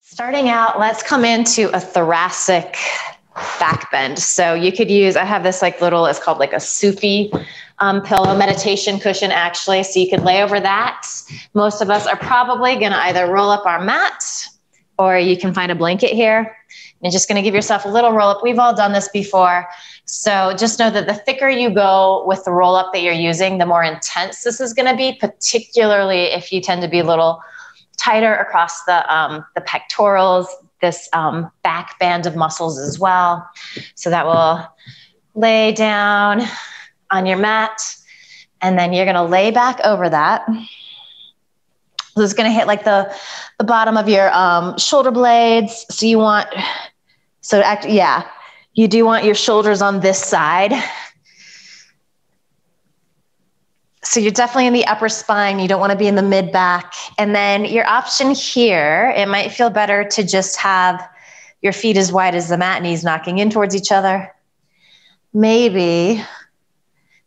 Starting out, let's come into a thoracic back bend. So you could use, I have this like little, it's called like a Sufi pillow, meditation cushion actually. So you could lay over that. Most of us are probably gonna either roll up our mat or you can find a blanket here. You're just gonna give yourself a little roll up. We've all done this before. So just know that the thicker you go with the roll up that you're using, the more intense this is gonna be, particularly if you tend to be a little tighter across the pectorals, this back band of muscles as well. So that will lay down on your mat, and then you're gonna lay back over that. This is gonna hit like the bottom of your shoulder blades. So you want, you do want your shoulders on this side. So you're definitely in the upper spine. You don't want to be in the mid back. And then your option here, it might feel better to just have your feet as wide as the mat, knees knocking in towards each other. Maybe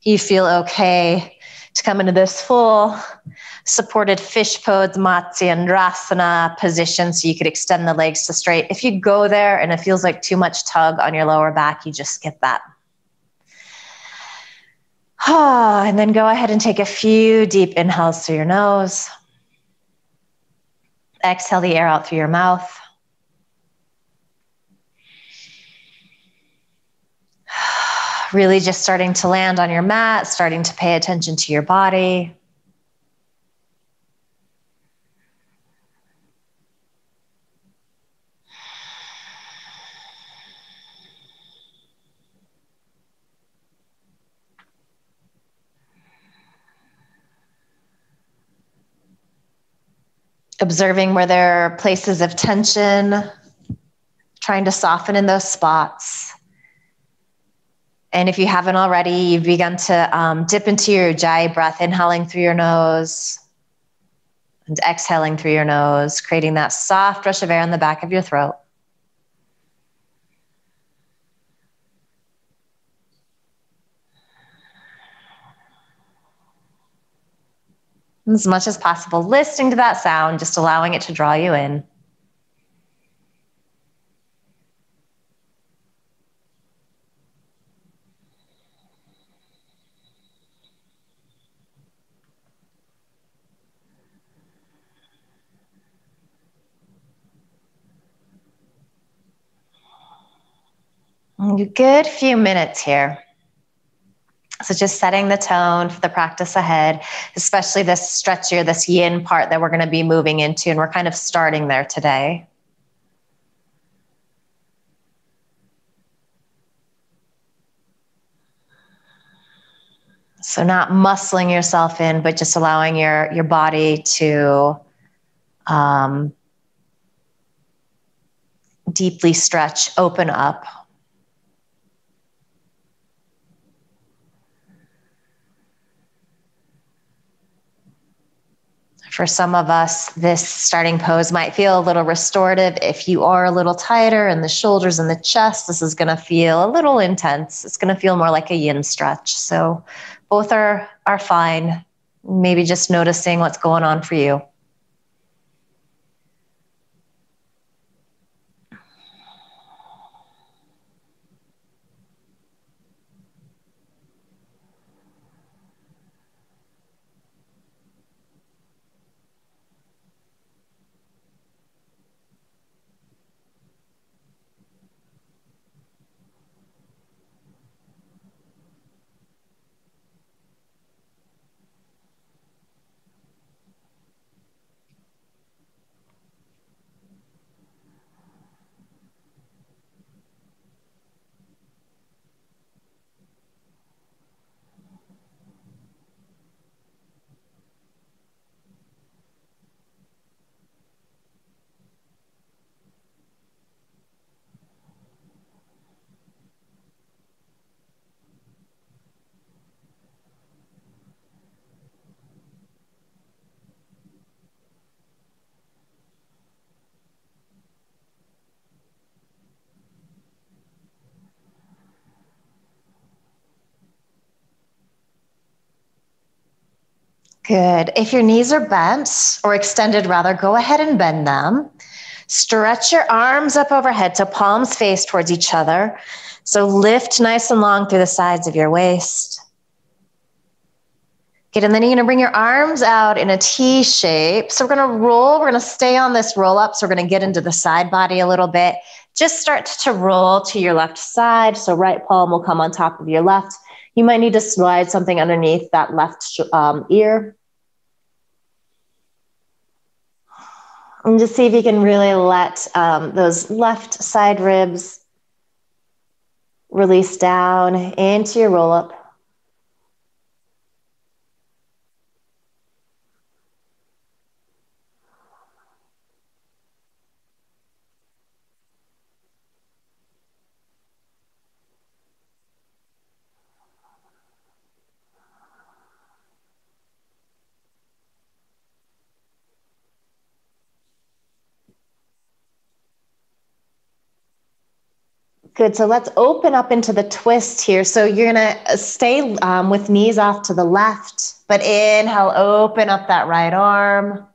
you feel okay to come into this full supported fish pose, Matsyendrasana position, so you could extend the legs to straight. If you go there and it feels like too much tug on your lower back, you just skip that. And then go ahead and take a few deep inhales through your nose. Exhale the air out through your mouth. Really just starting to land on your mat, starting to pay attention to your body. Observing where there are places of tension, trying to soften in those spots. And if you haven't already, you've begun to dip into your Ujjayi breath, inhaling through your nose and exhaling through your nose, creating that soft rush of air in the back of your throat. As much as possible, listening to that sound, just allowing it to draw you in. A good few minutes here. So just setting the tone for the practice ahead, especially this stretchy or this yin part that we're going to be moving into, and we're kind of starting there today. So not muscling yourself in, but just allowing your body to deeply stretch, open up. For some of us, this starting pose might feel a little restorative. If you are a little tighter in the shoulders and the chest, this is going to feel a little intense. It's going to feel more like a yin stretch. So both are fine. Maybe just noticing what's going on for you. Good. If your knees are bent or extended rather, go ahead and bend them. Stretch your arms up overhead so palms face towards each other. So lift nice and long through the sides of your waist. Good, and then you're gonna bring your arms out in a T shape. So we're gonna roll, we're gonna stay on this roll up. So we're gonna get into the side body a little bit. Just start to roll to your left side. So right palm will come on top of your left. You might need to slide something underneath that left ear. And just see if you can really let those left side ribs release down into your roll up. Good, so let's open up into the twist here. So you're gonna stay with knees off to the left, but inhale, open up that right arm.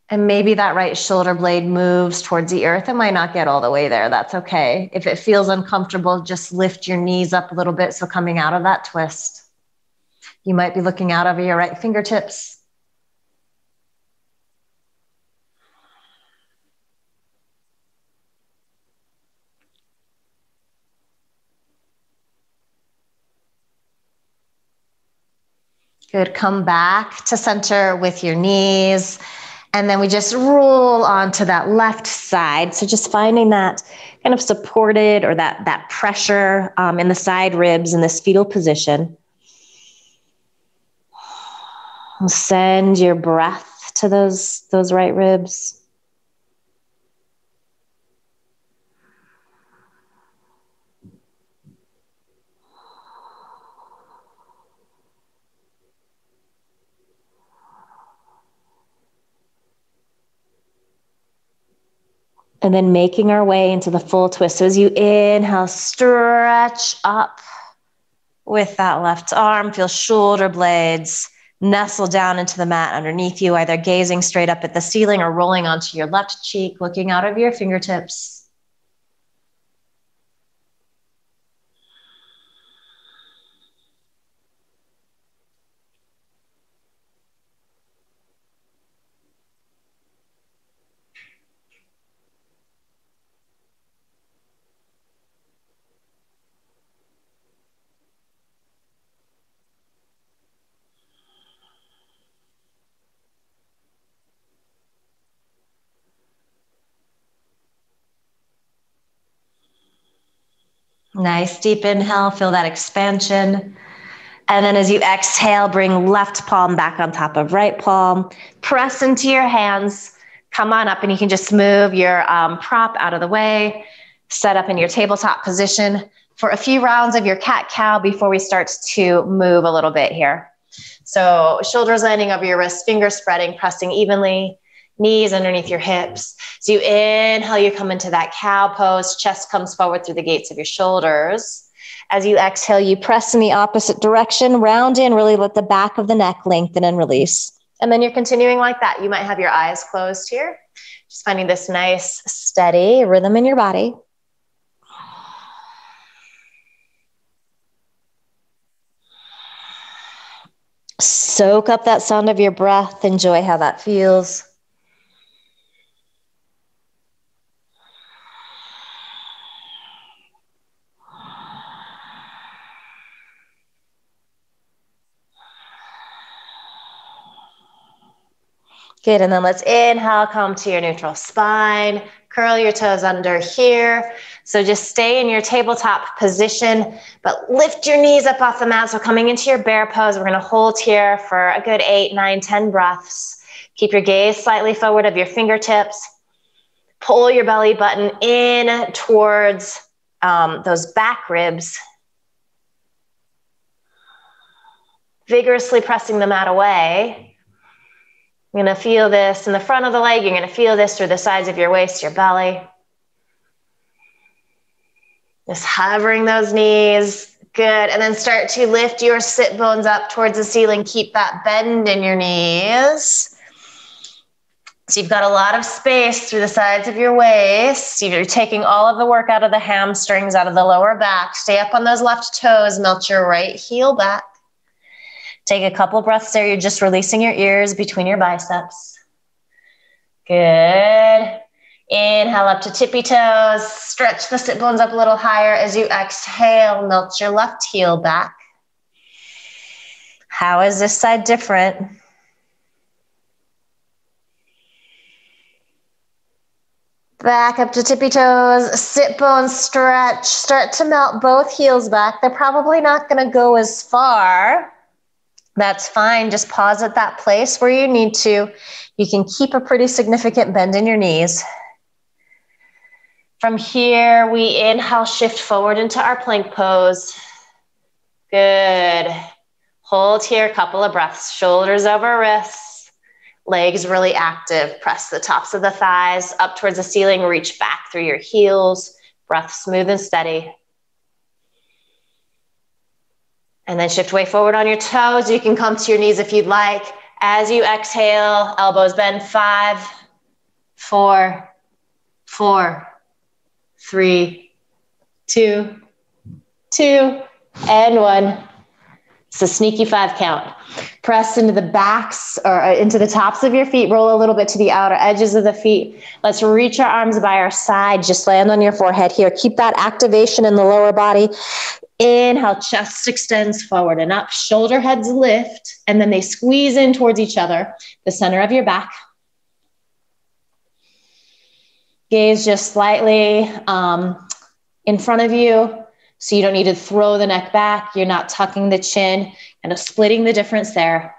And maybe that right shoulder blade moves towards the earth. It might not get all the way there, that's okay. If it feels uncomfortable, just lift your knees up a little bit. So coming out of that twist, you might be looking out over your right fingertips. Good, come back to center with your knees. And then we just roll onto that left side. So just finding that kind of supported or that pressure in the side ribs in this fetal position. Send your breath to those right ribs. And then making our way into the full twist. So as you inhale, stretch up with that left arm. Feel shoulder blades nestle down into the mat underneath you, either gazing straight up at the ceiling or rolling onto your left cheek, looking out over your fingertips. Nice deep inhale, feel that expansion. And then as you exhale, bring left palm back on top of right palm. Press into your hands. Come on up and you can just move your prop out of the way. Set up in your tabletop position for a few rounds of your cat-cow before we start to move a little bit here. So shoulders landing over your wrists, fingers spreading, pressing evenly. Knees underneath your hips. So you inhale, you come into that cow pose, chest comes forward through the gates of your shoulders. As you exhale, you press in the opposite direction, round in, really let the back of the neck lengthen and release. And then you're continuing like that. You might have your eyes closed here. Just finding this nice, steady rhythm in your body. Soak up that sound of your breath. Enjoy how that feels. Good, and then let's inhale, come to your neutral spine, curl your toes under here. So just stay in your tabletop position, but lift your knees up off the mat. So coming into your bear pose, we're gonna hold here for a good 8, 9, 10 breaths. Keep your gaze slightly forward of your fingertips. Pull your belly button in towards those back ribs. Vigorously pressing the mat away. You're gonna feel this in the front of the leg. You're gonna feel this through the sides of your waist, your belly. Just hovering those knees. Good, and then start to lift your sit bones up towards the ceiling. Keep that bend in your knees. So you've got a lot of space through the sides of your waist. You're taking all of the work out of the hamstrings, out of the lower back. Stay up on those left toes, melt your right heel back. Take a couple breaths there. You're just releasing your ears between your biceps. Good. Inhale up to tippy toes. Stretch the sit bones up a little higher as you exhale. Melt your left heel back. How is this side different? Back up to tippy toes, sit bones stretch, start to melt both heels back. They're probably not going to go as far. That's fine. Just pause at that place where you need to. You can keep a pretty significant bend in your knees. From here, we inhale, shift forward into our plank pose. Good. Hold here, a couple of breaths. Shoulders over wrists. Legs really active. Press the tops of the thighs up towards the ceiling. Reach back through your heels. Breath smooth and steady. And then shift way forward on your toes. You can come to your knees if you'd like. As you exhale, elbows bend. 5, 4, 3, 2, and 1. It's a sneaky 5 count. Press into the backs or into the tops of your feet. Roll a little bit to the outer edges of the feet. Let's reach our arms by our side. Just land on your forehead here. Keep that activation in the lower body. Inhale, chest extends forward and up. Shoulder heads lift, and then they squeeze in towards each other, the center of your back. Gaze just slightly in front of you. So you don't need to throw the neck back. You're not tucking the chin, and splitting the difference there.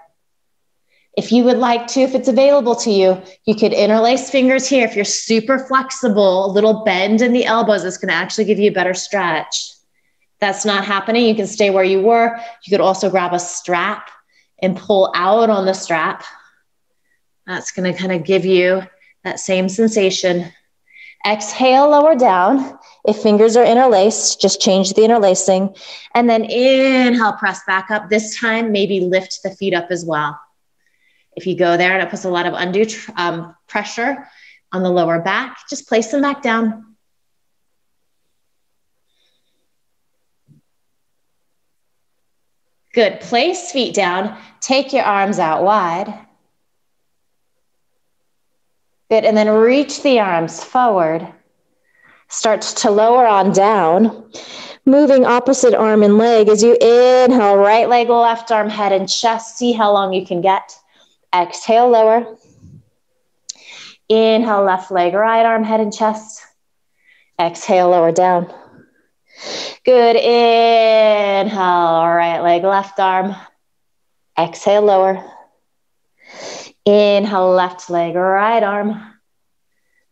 If you would like to, if it's available to you, you could interlace fingers here. If you're super flexible, a little bend in the elbows is going to actually give you a better stretch. If that's not happening, you can stay where you were. You could also grab a strap and pull out on the strap. That's going to kind of give you that same sensation. Exhale, lower down. If fingers are interlaced, just change the interlacing. And then inhale, press back up. This time, maybe lift the feet up as well. If you go there and it puts a lot of undue pressure on the lower back, just place them back down. Good. Place feet down. Take your arms out wide. Good. And then reach the arms forward. Start to lower on down. Moving opposite arm and leg as you inhale, right leg, left arm, head and chest. See how long you can get. Exhale, lower. Inhale, left leg, right arm, head and chest. Exhale, lower down. Good. Inhale, right leg, left arm. Exhale, lower. Inhale, left leg, right arm.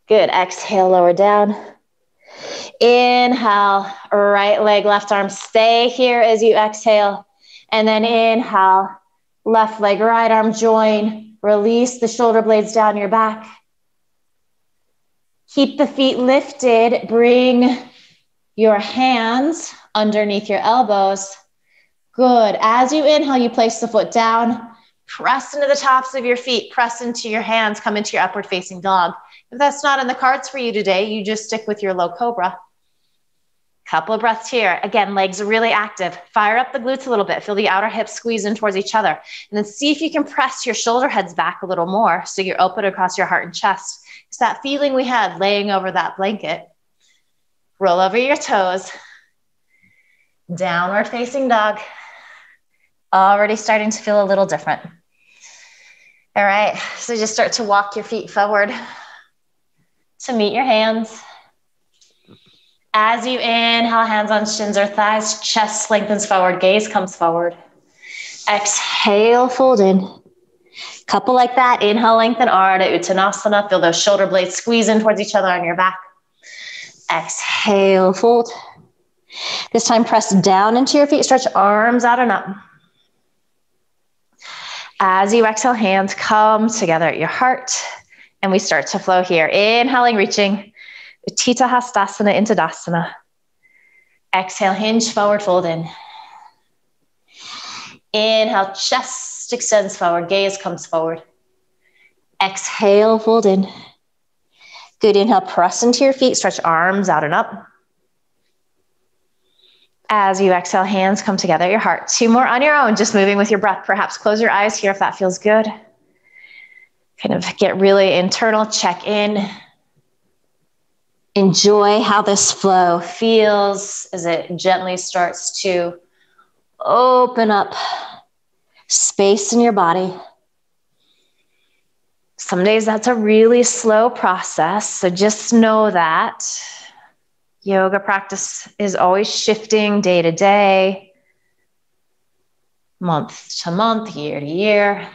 Good. Exhale, lower down. Inhale, right leg, left arm. Stay here as you exhale. And then inhale, left leg, right arm, join. Release the shoulder blades down your back. Keep the feet lifted. Bring your hands underneath your elbows. Good. As you inhale, you place the foot down. Press into the tops of your feet. Press into your hands. Come into your upward facing dog. If that's not in the cards for you today, you just stick with your low cobra. Couple of breaths here. Again, legs are really active. Fire up the glutes a little bit. Feel the outer hips squeeze in towards each other. And then see if you can press your shoulder heads back a little more so you're open across your heart and chest. It's that feeling we had laying over that blanket. Roll over your toes. Downward facing dog. Already starting to feel a little different. All right, so just start to walk your feet forward to meet your hands. As you inhale, hands on shins or thighs, chest lengthens forward, gaze comes forward. Exhale, fold in. Couple like that. Inhale, lengthen, Ardha Uttanasana. Feel those shoulder blades squeeze in towards each other on your back. Exhale, fold. This time, press down into your feet, stretch arms out and up. As you exhale, hands come together at your heart, and we start to flow here. Inhaling, reaching. Utthita Hastasana into Tadasana. Exhale, hinge forward, fold in. Inhale, chest extends forward, gaze comes forward. Exhale, fold in. Good, inhale, press into your feet, stretch arms out and up. As you exhale, hands come together at your heart. 2 more on your own, just moving with your breath. Perhaps close your eyes here if that feels good. Kind of get really internal, check in. Enjoy how this flow feels as it gently starts to open up space in your body. Some days that's a really slow process, so just know that. Yoga practice is always shifting day to day, month to month, year to year.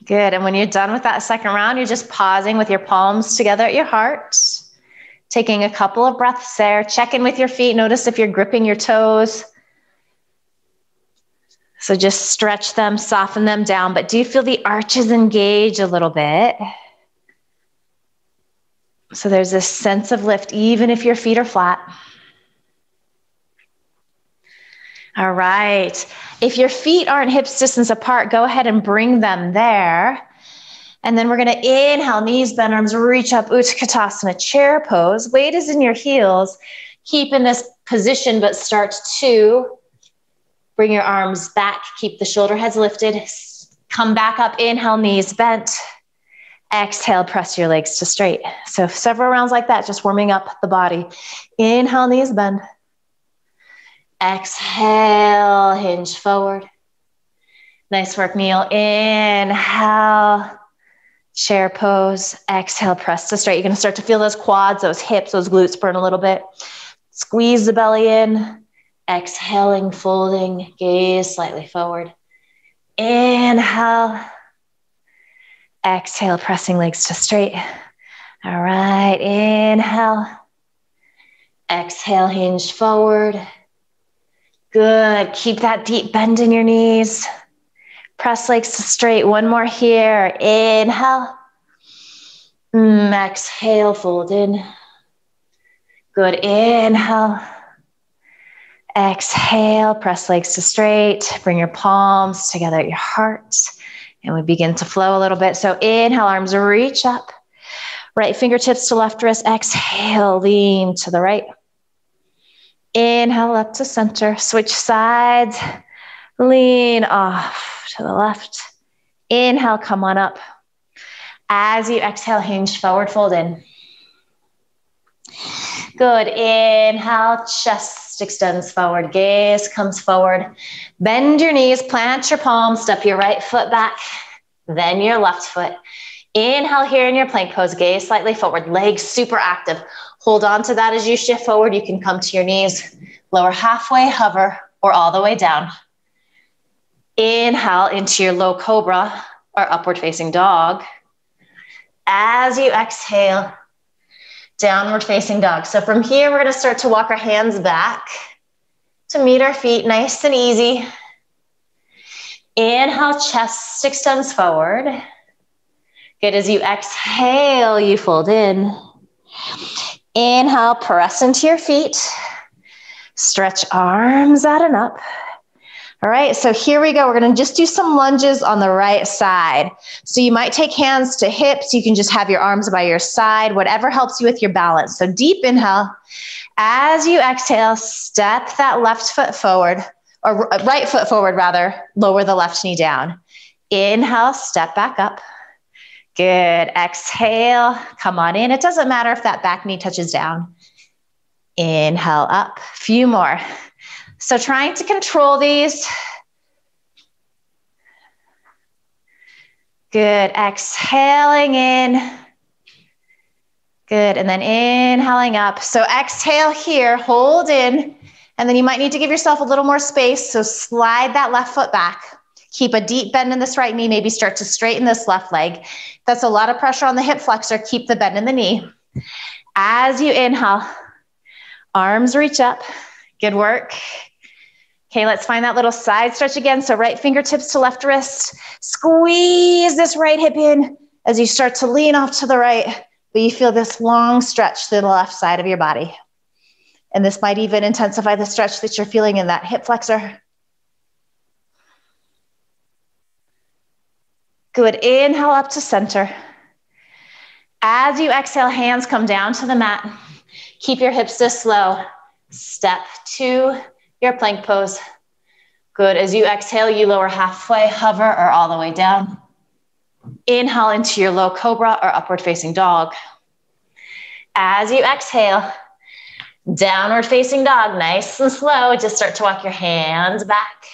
Good, and when you're done with that second round, you're just pausing with your palms together at your heart. Taking a couple of breaths there. Check in with your feet. Notice if you're gripping your toes. So just stretch them, soften them down, but do you feel the arches engage a little bit? So there's this sense of lift, even if your feet are flat. All right. If your feet aren't hips distance apart, go ahead and bring them there. And then we're going to inhale, knees bend, arms reach up, Utkatasana, chair pose. Weight is in your heels. Keep in this position, but start to bring your arms back. Keep the shoulder heads lifted. Come back up, inhale, knees bent. Exhale, press your legs to straight. So several rounds like that, just warming up the body. Inhale, knees bend. Exhale, hinge forward. Nice work, Neil. Inhale. Chair pose, exhale, press to straight. You're gonna start to feel those quads, those hips, those glutes burn a little bit. Squeeze the belly in, exhaling, folding, gaze slightly forward. Inhale, exhale, pressing legs to straight. All right, inhale, exhale, hinge forward. Good, keep that deep bend in your knees. Press legs to straight. One more here. Inhale. Exhale, fold in. Good. Inhale. Exhale, press legs to straight. Bring your palms together at your heart. And we begin to flow a little bit. So inhale, arms reach up. Right fingertips to left wrist. Exhale, lean to the right. Inhale up to center. Switch sides. Lean off to the left. Inhale, come on up. As you exhale, hinge forward, fold in. Good. Inhale, chest extends forward, gaze comes forward. Bend your knees, plant your palms, step your right foot back, then your left foot. Inhale here in your plank pose, gaze slightly forward, legs super active. Hold on to that as you shift forward. You can come to your knees, lower halfway, hover, or all the way down. Inhale into your low cobra or upward facing dog. As you exhale, downward facing dog. So from here, we're going to start to walk our hands back to meet our feet, nice and easy. Inhale, chest extends forward. Good. As you exhale, you fold in. Inhale, press into your feet. Stretch arms out and up. All right, so here we go. We're gonna just do some lunges on the right side. So you might take hands to hips. You can just have your arms by your side, whatever helps you with your balance. So deep inhale. As you exhale, step that left foot forward, or right foot forward rather, lower the left knee down. Inhale, step back up. Good, exhale, come on in. It doesn't matter if that back knee touches down. Inhale up, few more. So trying to control these. Good, exhaling in. Good, and then inhaling up. So exhale here, hold in, and then you might need to give yourself a little more space. So slide that left foot back. Keep a deep bend in this right knee, maybe start to straighten this left leg. That's a lot of pressure on the hip flexor. Keep the bend in the knee. As you inhale, arms reach up. Good work. Okay, let's find that little side stretch again. So right fingertips to left wrist. Squeeze this right hip in as you start to lean off to the right, but you feel this long stretch through the left side of your body. And this might even intensify the stretch that you're feeling in that hip flexor. Good, inhale up to center. As you exhale, hands come down to the mat. Keep your hips this low. Step to your plank pose. Good, as you exhale, you lower halfway, hover, or all the way down. Inhale into your low cobra or upward facing dog. As you exhale, downward facing dog, nice and slow. Just start to walk your hands back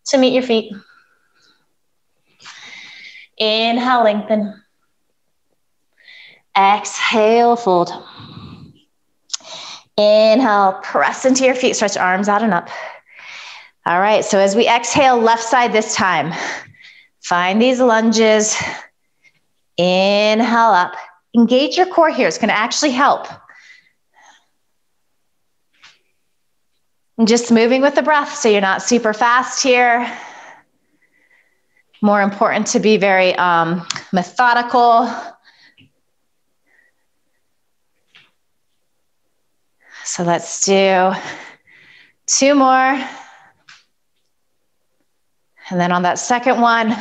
to meet your feet. Inhale, lengthen. Exhale, fold. Inhale, press into your feet, stretch arms out and up. All right, so as we exhale, left side this time. Find these lunges. Inhale up. Engage your core here. It's going to actually help. And just moving with the breath so you're not super fast here. More important to be very methodical. So let's do 2 more. And then on that second one,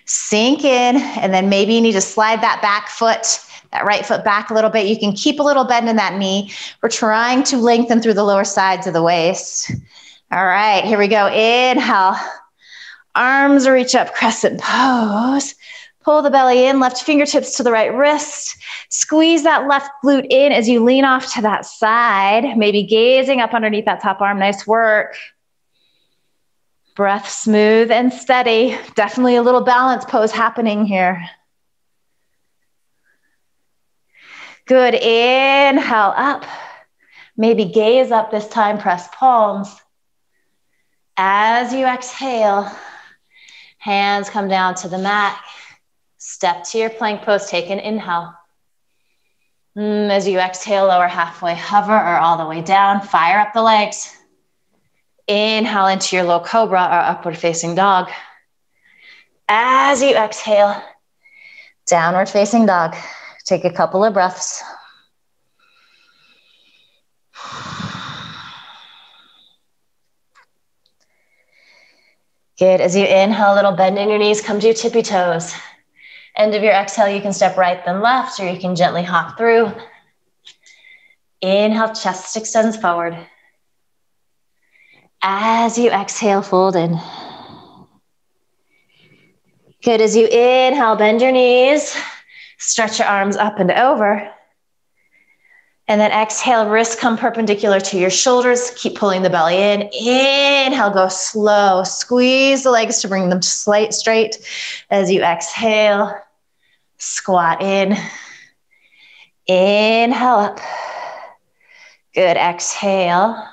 sink in, and then maybe you need to slide that back foot, that right foot back a little bit. You can keep a little bend in that knee. We're trying to lengthen through the lower sides of the waist. All right, here we go. Inhale, arms reach up, crescent pose. Pull the belly in, left fingertips to the right wrist. Squeeze that left glute in as you lean off to that side, maybe gazing up underneath that top arm. Nice work. Breath smooth and steady. Definitely a little balance pose happening here. Good, inhale up. Maybe gaze up this time, press palms. As you exhale, hands come down to the mat. Step to your plank pose, take an inhale. As you exhale, lower halfway, hover or all the way down. Fire up the legs. Inhale into your low cobra or upward facing dog. As you exhale, downward facing dog. Take a couple of breaths. Good, as you inhale, a little bend in your knees, come to your tippy toes. End of your exhale, you can step right then left, or you can gently hop through. Inhale, chest extends forward. As you exhale, fold in. Good, as you inhale, bend your knees, stretch your arms up and over. And then exhale, wrists come perpendicular to your shoulders. Keep pulling the belly in. Inhale, go slow. Squeeze the legs to bring them straight. As you exhale, squat in. Inhale up. Good, exhale.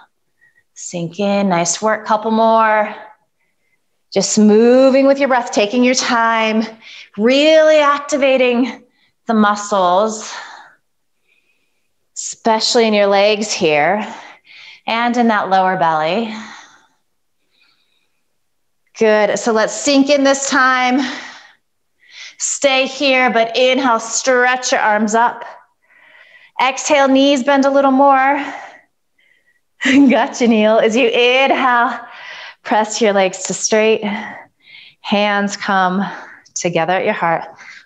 Sink in, nice work, couple more. Just moving with your breath, taking your time, really activating the muscles, especially in your legs here and in that lower belly. Good, so let's sink in this time. Stay here, but inhale, stretch your arms up. Exhale, knees bend a little more. Gotcha, Neil. As you inhale, press your legs to straight. Hands come together at your heart.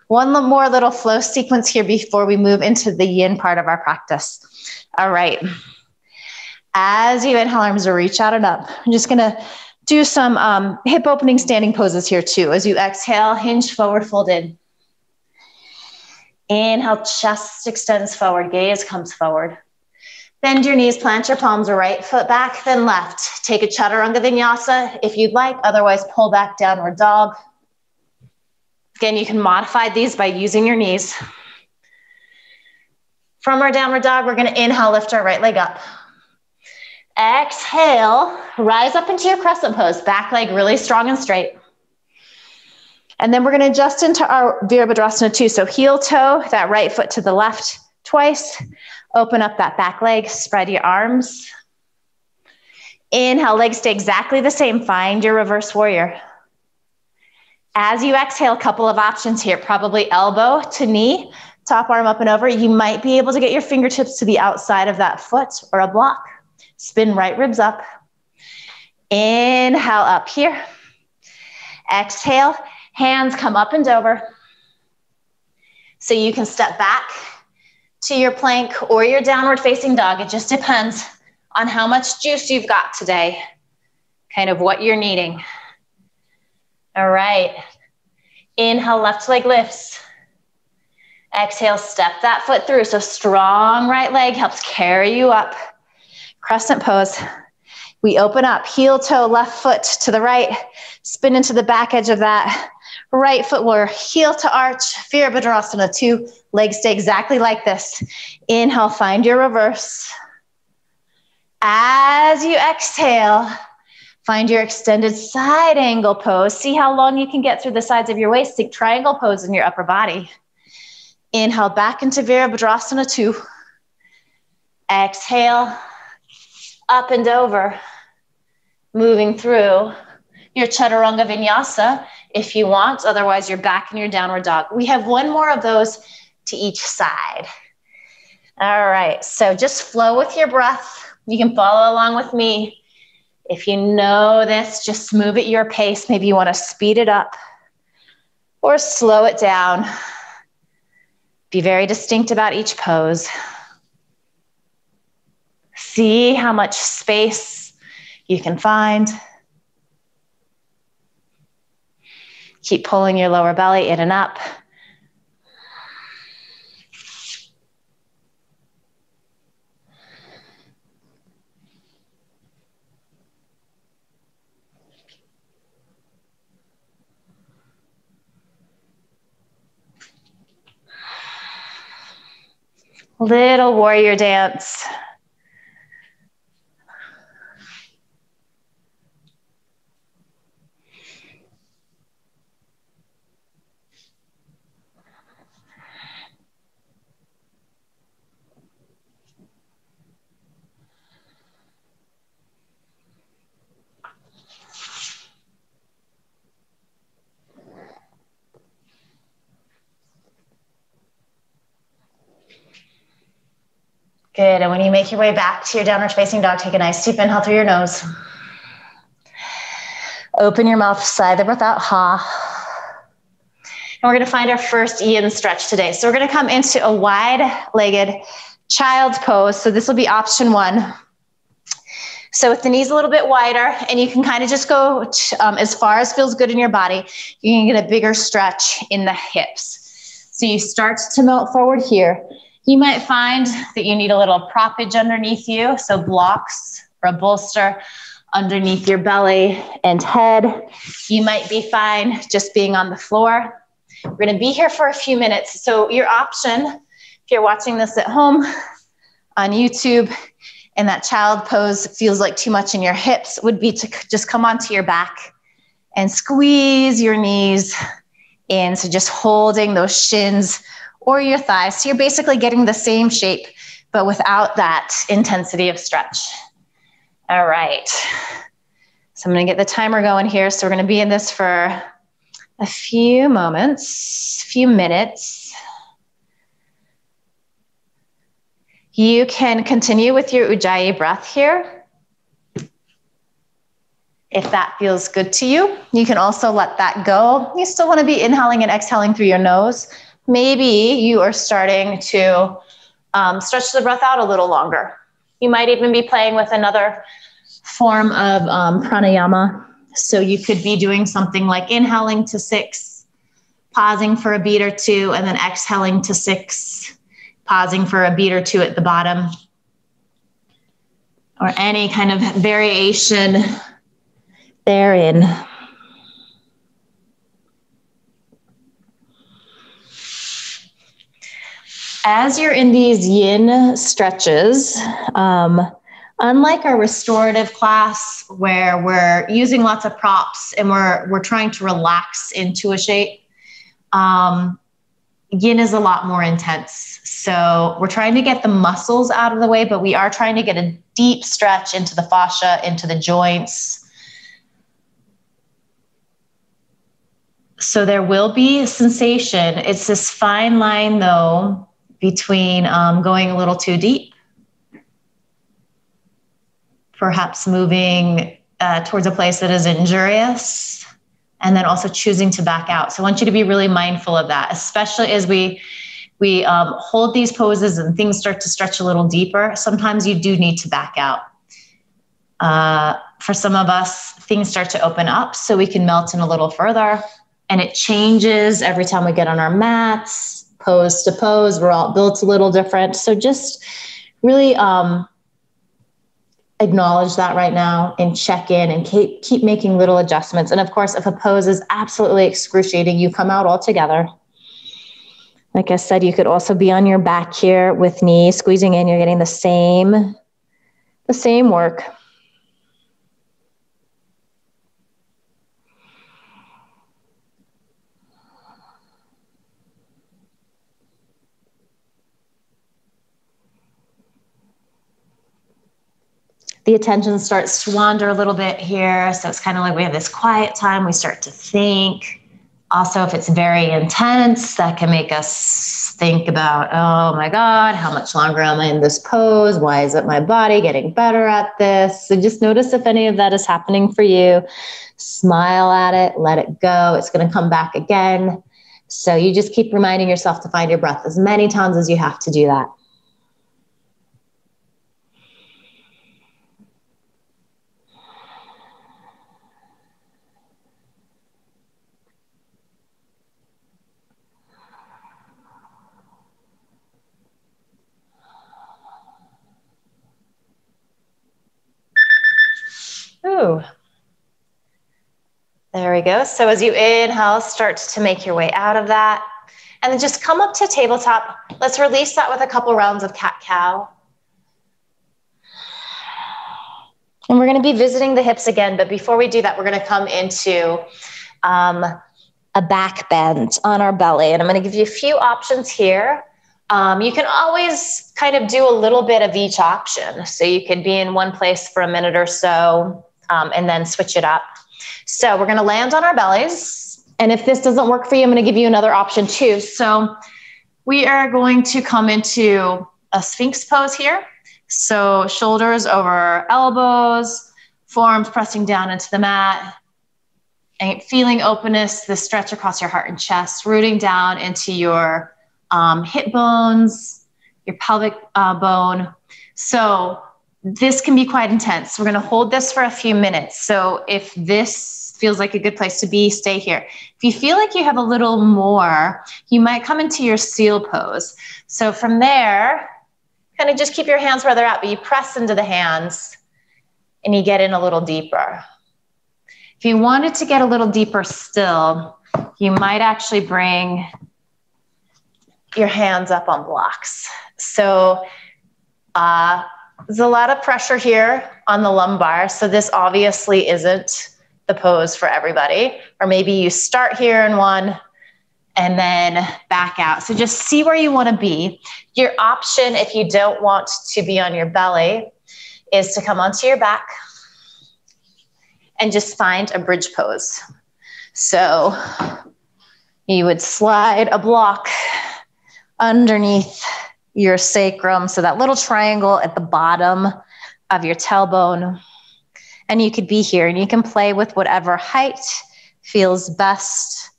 One more little flow sequence here before we move into the yin part of our practice. All right. As you inhale, arms will reach out and up. I'm just going to do some hip opening standing poses here too. As you exhale, hinge forward, fold in. Inhale, chest extends forward, gaze comes forward. Bend your knees, plant your palms, right foot back, then left. Take a chaturanga vinyasa if you'd like, otherwise pull back downward dog. Again, you can modify these by using your knees. From our downward dog, we're gonna inhale, lift our right leg up. Exhale, rise up into your crescent pose, back leg really strong and straight. And then we're gonna adjust into our Virabhadrasana too. So heel toe, that right foot to the left twice. Open up that back leg, spread your arms. Inhale, legs stay exactly the same. Find your reverse warrior. As you exhale, a couple of options here, probably elbow to knee, top arm up and over. You might be able to get your fingertips to the outside of that foot or a block. Spin right ribs up. Inhale up here. Exhale, hands come up and over. So you can step back to your plank or your downward facing dog. It just depends on how much juice you've got today, kind of what you're needing. All right. Inhale, left leg lifts. Exhale, step that foot through. So strong right leg helps carry you up. Crescent pose. We open up, heel toe, left foot to the right. Spin into the back edge of that right foot. We're heel to arch, Virabhadrasana, 2 legs stay exactly like this. Inhale, find your reverse. As you exhale, find your extended side angle pose. See how long you can get through the sides of your waist. Think triangle pose in your upper body. Inhale back into Virabhadrasana 2. Exhale, up and over. Moving through your Chaturanga Vinyasa if you want. Otherwise, you're back in your downward dog. We have one more of those to each side. All right, so just flow with your breath. You can follow along with me. If you know this, just move at your pace. Maybe you want to speed it up or slow it down. Be very distinct about each pose. See how much space you can find. Keep pulling your lower belly in and up. Little warrior dance. Good, and when you make your way back to your downward facing dog, take a nice deep inhale through your nose. Open your mouth, sigh the breath out, ha. And we're gonna find our first yin stretch today. So we're gonna come into a wide-legged child's pose. So this will be option 1. So with the knees a little bit wider, and you can kind of just go as far as feels good in your body, you can get a bigger stretch in the hips. So you start to melt forward here. You might find that you need a little proppage underneath you, so blocks or a bolster underneath your belly and head. You might be fine just being on the floor. We're going to be here for a few minutes. So your option, if you're watching this at home on YouTube and that child pose feels like too much in your hips, would be to just come onto your back and squeeze your knees in. So just holding those shins or your thighs. So you're basically getting the same shape, but without that intensity of stretch. All right. So I'm going to get the timer going here. So we're going to be in this for a few moments, few minutes. You can continue with your Ujjayi breath here. If that feels good to you, you can also let that go. You still want to be inhaling and exhaling through your nose. Maybe you are starting to stretch the breath out a little longer. You might even be playing with another form of pranayama. So you could be doing something like inhaling to 6, pausing for a beat or 2, and then exhaling to 6, pausing for a beat or 2 at the bottom. Or any kind of variation therein. As you're in these yin stretches, unlike our restorative class where we're using lots of props and we're trying to relax into a shape, yin is a lot more intense. So we're trying to get the muscles out of the way, but we are trying to get a deep stretch into the fascia, into the joints. So there will be sensation. It's this fine line though, between going a little too deep, perhaps moving towards a place that is injurious, and then also choosing to back out. So I want you to be really mindful of that, especially as we hold these poses and things start to stretch a little deeper. Sometimes you do need to back out. For some of us, things start to open up so we can melt in a little further, and it changes every time we get on our mats, pose to pose. We're all built a little different. So just really acknowledge that right now and check in and keep making little adjustments. And of course, if a pose is absolutely excruciating, you come out all together. Like I said, you could also be on your back here with knees squeezing in. You're getting the same work. The attention starts to wander a little bit here. So it's kind of like we have this quiet time. We start to think. Also, if it's very intense, that can make us think about, oh my God, how much longer am I in this pose? Why isn't my body getting better at this? So just notice if any of that is happening for you. Smile at it, let it go. It's going to come back again. So you just keep reminding yourself to find your breath as many times as you have to do that. Ooh. There we go. So as you inhale, start to make your way out of that. And then just come up to tabletop. Let's release that with a couple rounds of cat-cow. And we're going to be visiting the hips again. But before we do that, we're going to come into a back bend on our belly. And I'm going to give you a few options here. You can always kind of do a little bit of each option. So you could be in one place for a minute or so and then switch it up. So we're going to land on our bellies. And if this doesn't work for you, I'm going to give you another option too. So we are going to come into a Sphinx pose here. So shoulders over elbows, forearms pressing down into the mat, and feeling openness, the stretch across your heart and chest, rooting down into your hip bones, your pelvic bone. So this can be quite intense. We're going to hold this for a few minutes. So if this feels like a good place to be, stay here. If you feel like you have a little more, you might come into your seal pose. So from there, kind of just keep your hands where they're at, but you press into the hands and you get in a little deeper. If you wanted to get a little deeper still, you might actually bring your hands up on blocks. So there's a lot of pressure here on the lumbar. So this obviously isn't the pose for everybody. Or maybe you start here in one and then back out. So just see where you want to be. Your option, if you don't want to be on your belly, is to come onto your back and just find a bridge pose. So you would slide a block underneath your sacrum. So that little triangle at the bottom of your tailbone. And you could be here and you can play with whatever height feels best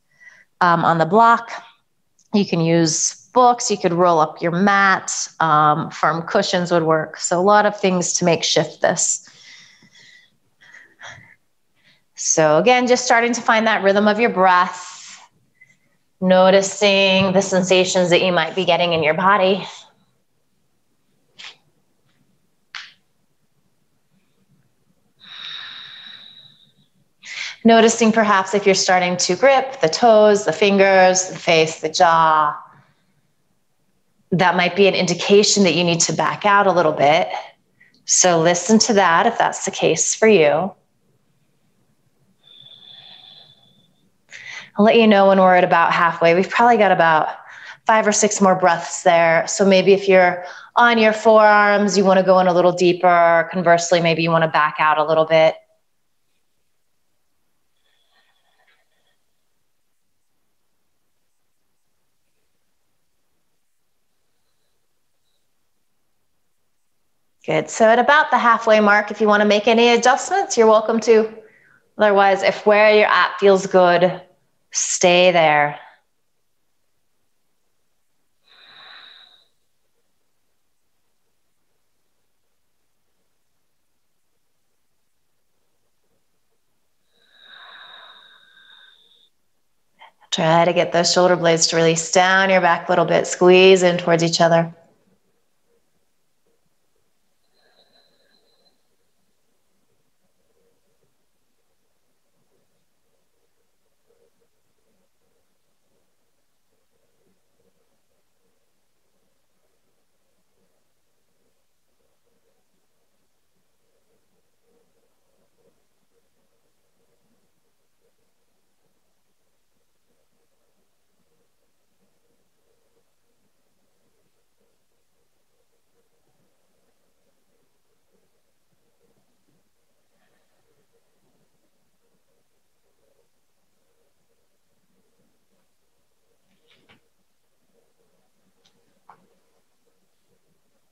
on the block. You can use books. You could roll up your mat. Firm cushions would work. So a lot of things to make shift this. So again, just starting to find that rhythm of your breath, noticing the sensations that you might be getting in your body. Noticing perhaps if you're starting to grip the toes, the fingers, the face, the jaw. That might be an indication that you need to back out a little bit. So listen to that if that's the case for you. I'll let you know when we're at about halfway. We've probably got about 5 or 6 more breaths there. So maybe if you're on your forearms, you want to go in a little deeper. Conversely, maybe you want to back out a little bit. Good. So at about the halfway mark, if you want to make any adjustments, you're welcome to. Otherwise, if where you're at feels good, stay there. Try to get those shoulder blades to release down your back a little bit, squeeze in towards each other.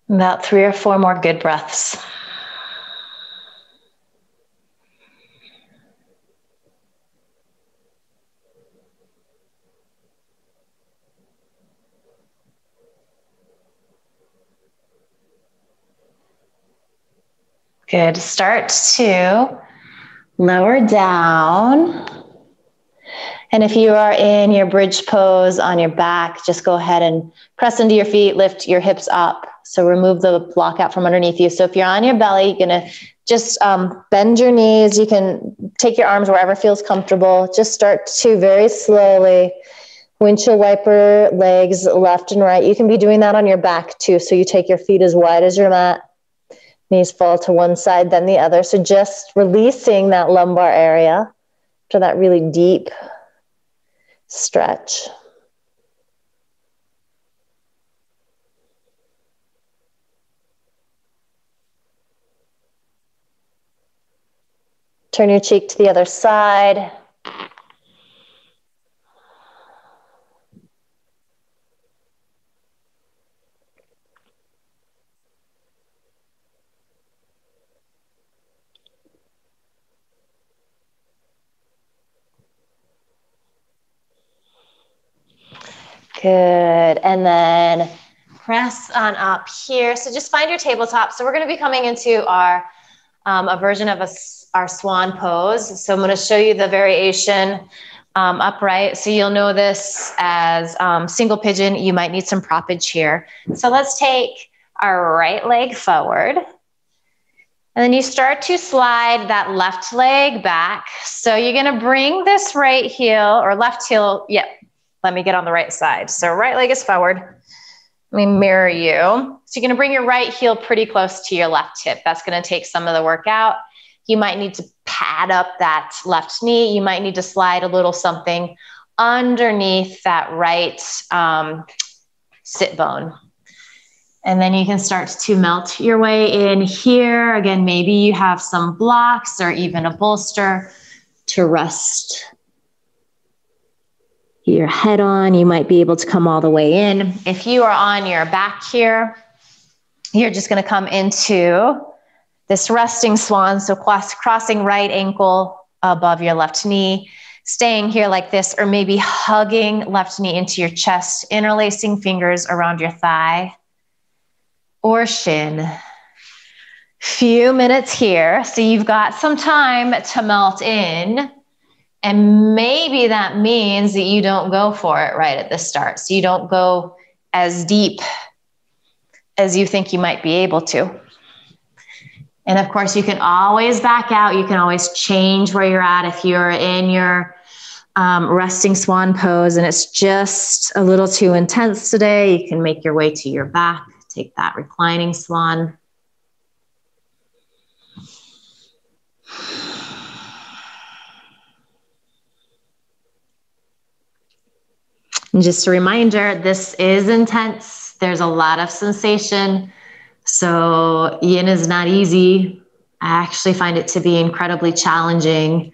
About 3 or 4 more good breaths. Good. Start to lower down. And if you are in your bridge pose on your back, just go ahead and press into your feet, lift your hips up. So remove the block out from underneath you. So if you're on your belly, you're gonna just bend your knees. You can take your arms wherever feels comfortable. Just start to very slowly windshield wiper legs left and right. You can be doing that on your back too. So you take your feet as wide as your mat. Knees fall to one side, then the other. So just releasing that lumbar area to that really deep stretch. Turn your cheek to the other side. Good. And then press on up here. So just find your tabletop. So we're going to be coming into our a version of our Swan Pose. So I'm going to show you the variation upright. So you'll know this as single pigeon. You might need some proppage here. So let's take our right leg forward. And then you start to slide that left leg back. So you're going to bring this right heel or left heel. Yep. Let me get on the right side. So right leg is forward. Let me mirror you. So you're going to bring your right heel pretty close to your left hip. That's going to take some of the work out. You might need to pad up that left knee. You might need to slide a little something underneath that right sit bone. And then you can start to melt your way in here. Again, maybe you have some blocks or even a bolster to rest your head on. You might be able to come all the way in. If you are on your back here, you're just going to come into this resting swan. So crossing right ankle above your left knee, staying here like this, or maybe hugging left knee into your chest, interlacing fingers around your thigh or shin. Few minutes here. So you've got some time to melt in. And maybe that means that you don't go for it right at the start. So you don't go as deep as you think you might be able to. And of course, you can always back out. You can always change where you're at. If you're in your resting swan pose and it's just a little too intense today, you can make your way to your back. Take that reclining swan. And just a reminder, this is intense. There's a lot of sensation. So yin is not easy. I actually find it to be incredibly challenging.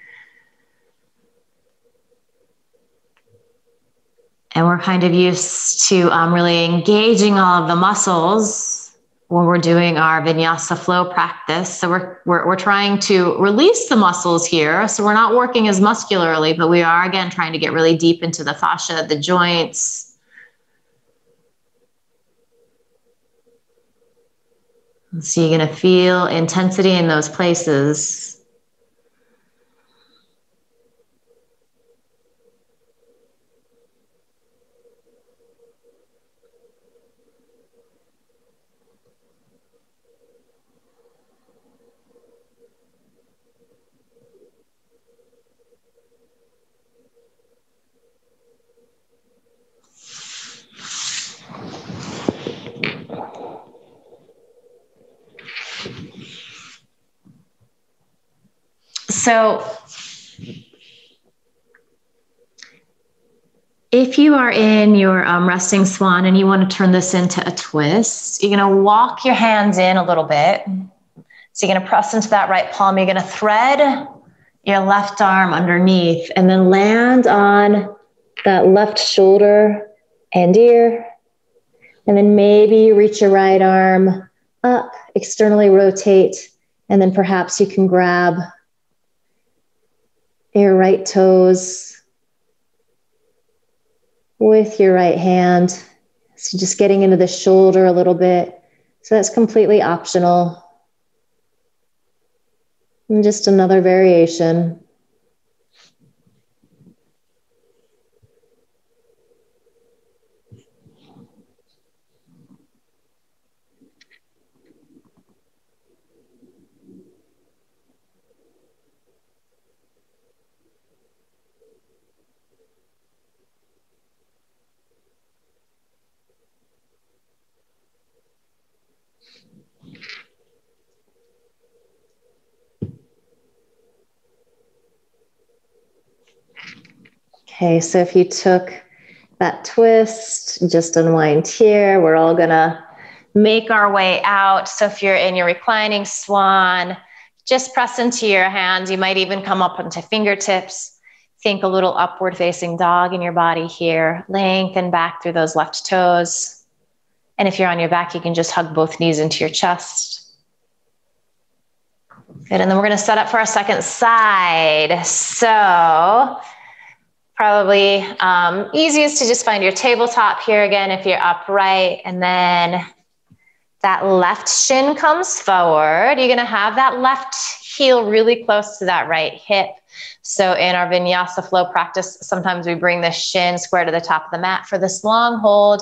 And we're kind of used to really engaging all of the muscles when we're doing our vinyasa flow practice. So we're trying to release the muscles here. So we're not working as muscularly, but we are again trying to get really deep into the fascia, the joints. So you're going to feel intensity in those places. So if you are in your resting swan and you want to turn this into a twist, you're going to walk your hands in a little bit. So you're going to press into that right palm. You're going to thread your left arm underneath and then land on that left shoulder and ear. And then maybe you reach your right arm up, externally rotate, and then perhaps you can grab your right toes with your right hand. So just getting into the shoulder a little bit. So that's completely optional. And just another variation. Okay, so if you took that twist, just unwind here. We're all gonna make our way out. So if you're in your reclining swan, just press into your hands. You might even come up onto fingertips. Think a little upward facing dog in your body here. Lengthen back through those left toes. And if you're on your back, you can just hug both knees into your chest. Good, and then we're gonna set up for our second side. So probably easiest to just find your tabletop here again if you're upright, and then that left shin comes forward. You're gonna have that left heel really close to that right hip. So in our vinyasa flow practice, sometimes we bring the shin square to the top of the mat for this long hold.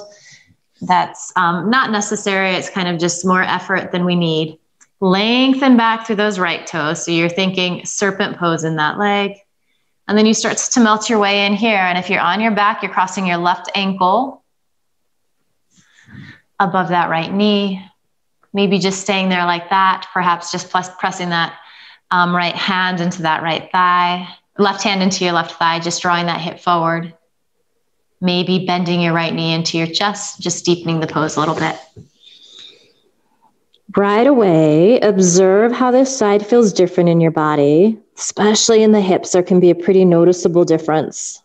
That's not necessary. It's kind of just more effort than we need. Lengthen back through those right toes. So you're thinking serpent pose in that leg. And then you start to melt your way in here. And if you're on your back, you're crossing your left ankle above that right knee. Maybe just staying there like that. Perhaps just pressing that right hand into that right thigh. Left hand into your left thigh, just drawing that hip forward. Maybe bending your right knee into your chest, just deepening the pose a little bit. Right away, observe how this side feels different in your body, especially in the hips. There can be a pretty noticeable difference.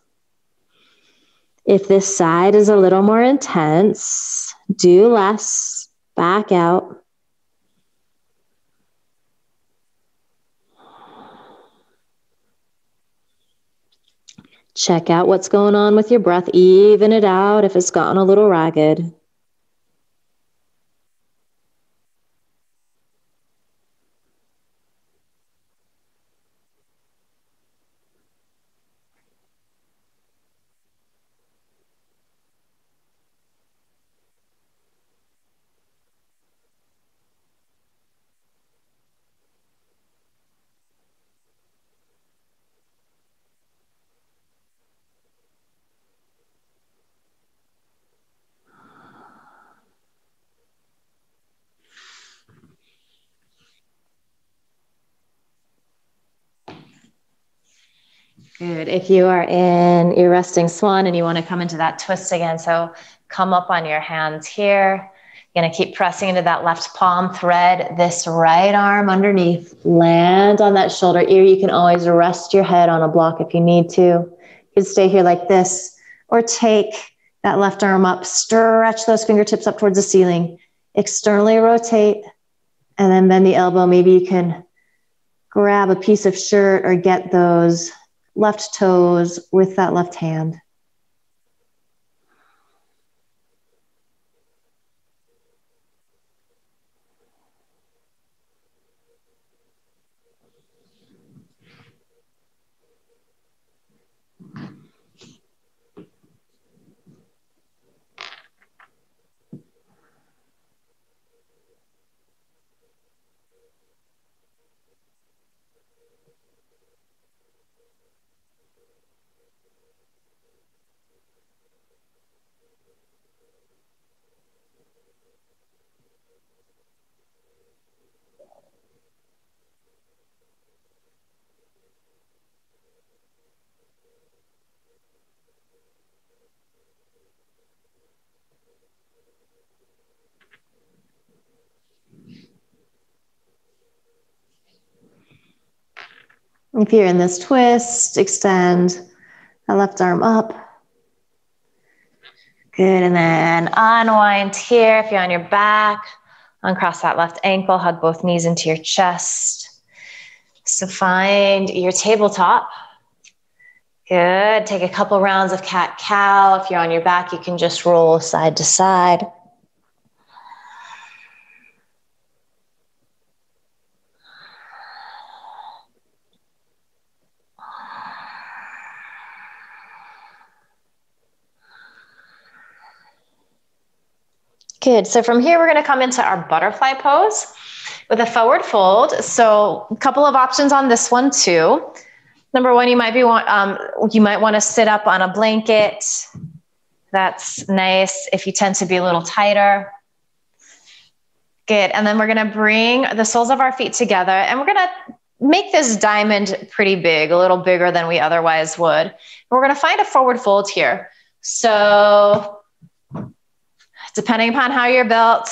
If this side is a little more intense, do less, back out. Check out what's going on with your breath. Even it out if it's gotten a little ragged. Good. If you are in your resting swan and you want to come into that twist again, so come up on your hands here. You're going to keep pressing into that left palm, thread this right arm underneath, land on that shoulder ear. You can always rest your head on a block if you need to. You can stay here like this, or take that left arm up, stretch those fingertips up towards the ceiling. externally rotate, and then bend the elbow. Maybe you can grab a piece of shirt or get those left toes with that left hand. If you're in this twist, extend the left arm up. Good, and then unwind here. If you're on your back, uncross that left ankle, hug both knees into your chest. So find your tabletop. Good, take a couple rounds of cat-cow. If you're on your back, you can just roll side to side. Good, so from here, we're gonna come into our butterfly pose with a forward fold. So a couple of options on this one too. Number one, you might want to sit up on a blanket. That's nice if you tend to be a little tighter. Good, and then we're gonna bring the soles of our feet together and we're gonna make this diamond pretty big, a little bigger than we otherwise would. We're gonna find a forward fold here. So depending upon how you're built,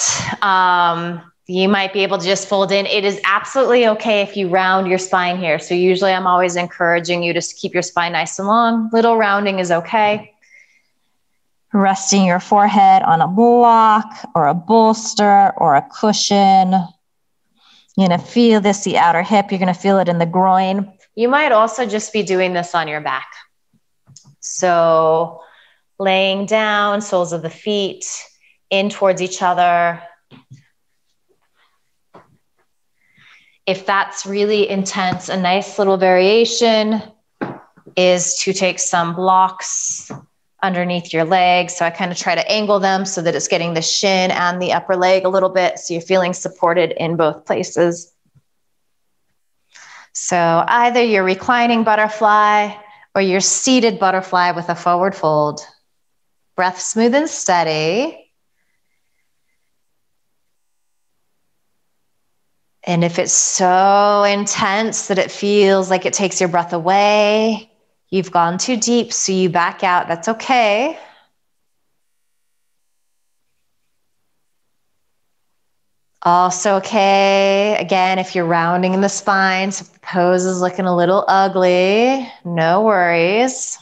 you might be able to just fold in. It is absolutely okay if you round your spine here. So usually I'm always encouraging you to keep your spine nice and long. Little rounding is okay. Resting your forehead on a block or a bolster or a cushion. You're gonna feel this, the outer hip. You're gonna feel it in the groin. You might also just be doing this on your back. So laying down, soles of the feet in towards each other. If that's really intense, a nice little variation is to take some blocks underneath your legs. So I kind of try to angle them so that it's getting the shin and the upper leg a little bit, so you're feeling supported in both places. So either you're reclining butterfly or you're seated butterfly with a forward fold. Breath smooth and steady. And if it's so intense that it feels like it takes your breath away, you've gone too deep, so you back out. That's okay. Also okay, again, if you're rounding in the spine, so if the pose is looking a little ugly, no worries.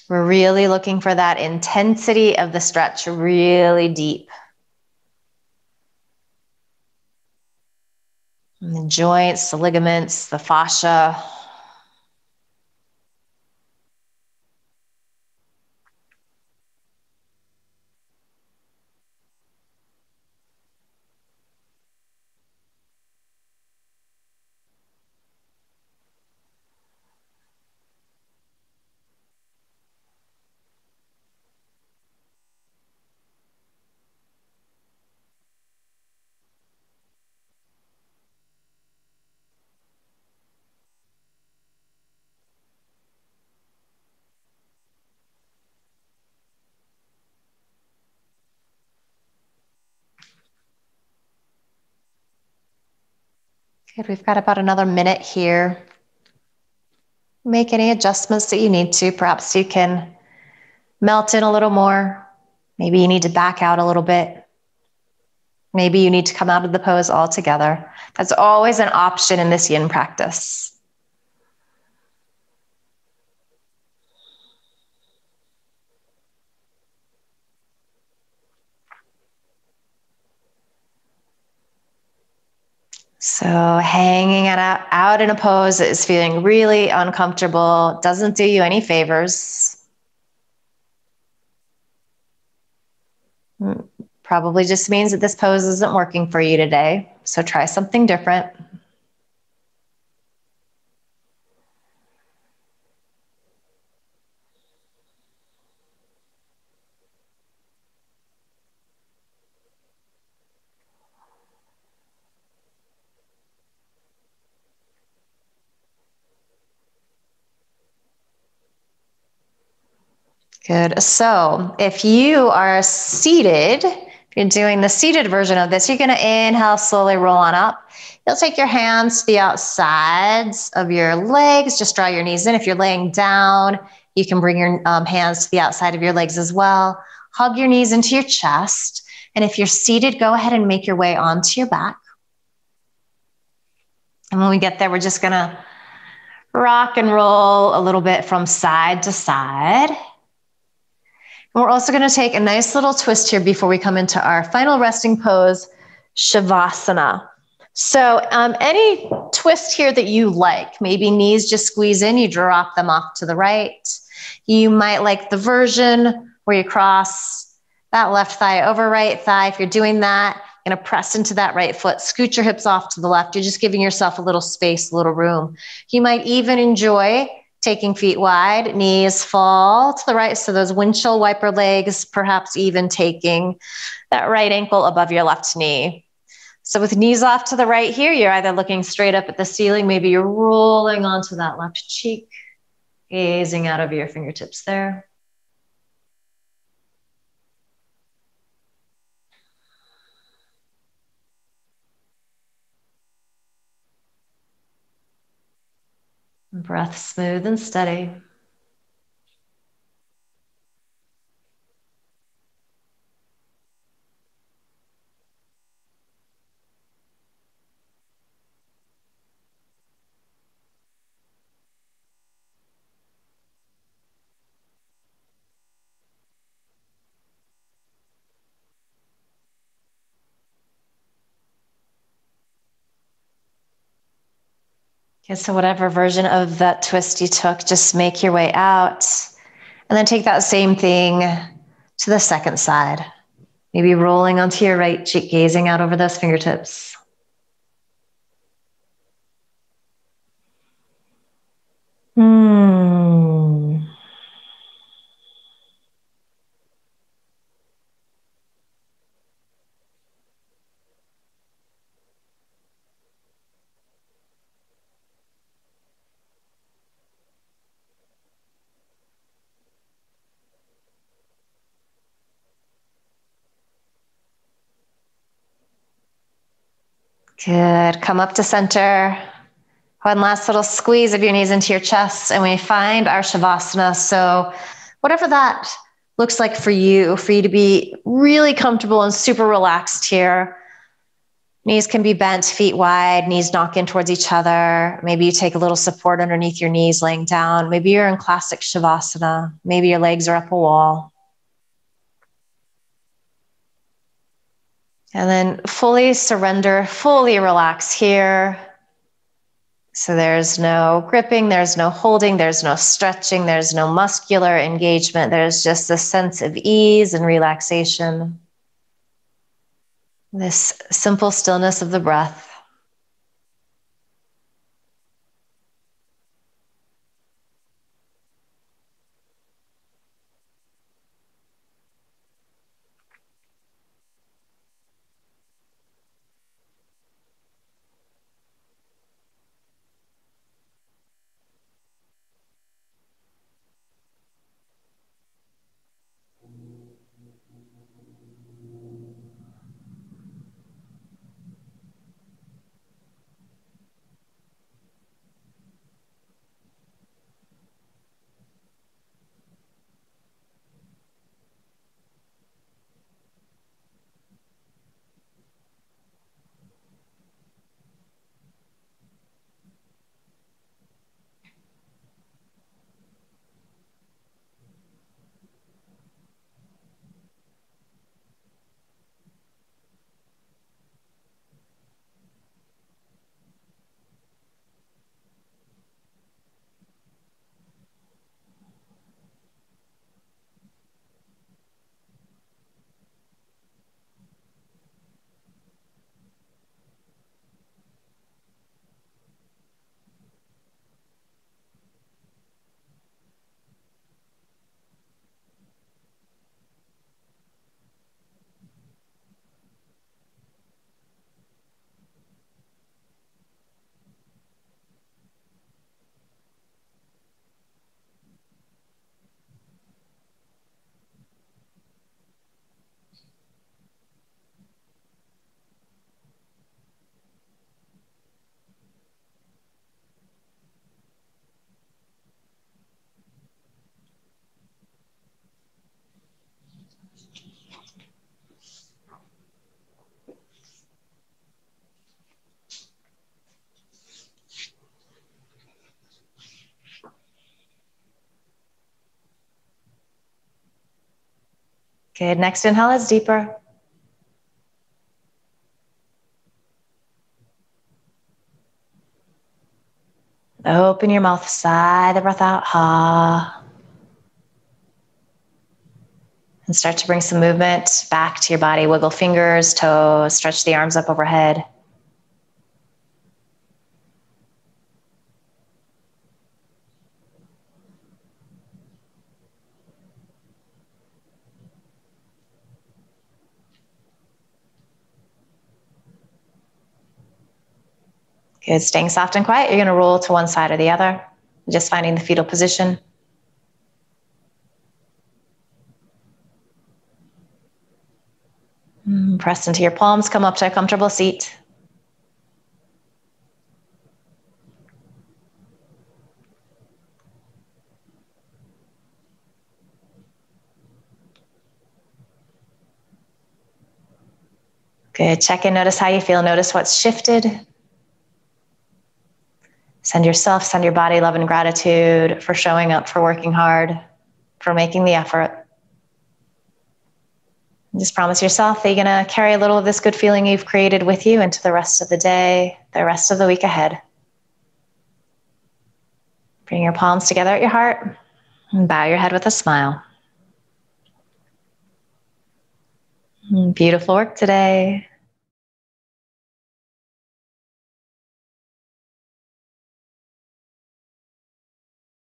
We're really looking for that intensity of the stretch, really deep. And the joints, the ligaments, the fascia. Good, we've got about another minute here. Make any adjustments that you need to. Perhaps you can melt in a little more. Maybe you need to back out a little bit. Maybe you need to come out of the pose altogether. That's always an option in this yin practice. So hanging it out in a pose that is feeling really uncomfortable doesn't do you any favors. Probably just means that this pose isn't working for you today. So try something different. Good. So if you are seated, if you're doing the seated version of this, you're going to inhale, slowly roll on up. You'll take your hands to the outsides of your legs. Just draw your knees in. If you're laying down, you can bring your hands to the outside of your legs as well. Hug your knees into your chest. And if you're seated, go ahead and make your way onto your back. And when we get there, we're just going to rock and roll a little bit from side to side. And we're also going to take a nice little twist here before we come into our final resting pose, Shavasana. So any twist here that you like, maybe knees just squeeze in, you drop them off to the right. You might like the version where you cross that left thigh over right thigh. If you're doing that, you're going to press into that right foot, scoot your hips off to the left. You're just giving yourself a little space, a little room. You might even enjoy taking feet wide, knees fall to the right. So those windshield wiper legs, perhaps even taking that right ankle above your left knee. So with knees off to the right here, you're either looking straight up at the ceiling, maybe you're rolling onto that left cheek, gazing out over your fingertips there. Breath smooth and steady. Okay, so whatever version of that twist you took, just make your way out. And then take that same thing to the second side. Maybe rolling onto your right cheek, gazing out over those fingertips. Good. Come up to center. One last little squeeze of your knees into your chest, and we find our Shavasana. So whatever that looks like for you to be really comfortable and super relaxed here. Knees can be bent, feet wide, knees knock in towards each other. Maybe you take a little support underneath your knees laying down. Maybe you're in classic Shavasana. Maybe your legs are up a wall. And then fully surrender, fully relax here. So there's no gripping, there's no holding, there's no stretching, there's no muscular engagement. There's just a sense of ease and relaxation. This simple stillness of the breath. Good. Next inhale is deeper. Open your mouth, sigh the breath out, ha. And start to bring some movement back to your body. Wiggle fingers, toes, stretch the arms up overhead. Good. Staying soft and quiet. You're going to roll to one side or the other. Just finding the fetal position. Press into your palms. Come up to a comfortable seat. Good. Check in. Notice how you feel. Notice what's shifted. Send yourself, send your body love and gratitude for showing up, for working hard, for making the effort. And just promise yourself that you're going to carry a little of this good feeling you've created with you into the rest of the day, the rest of the week ahead. Bring your palms together at your heart and bow your head with a smile. Beautiful work today.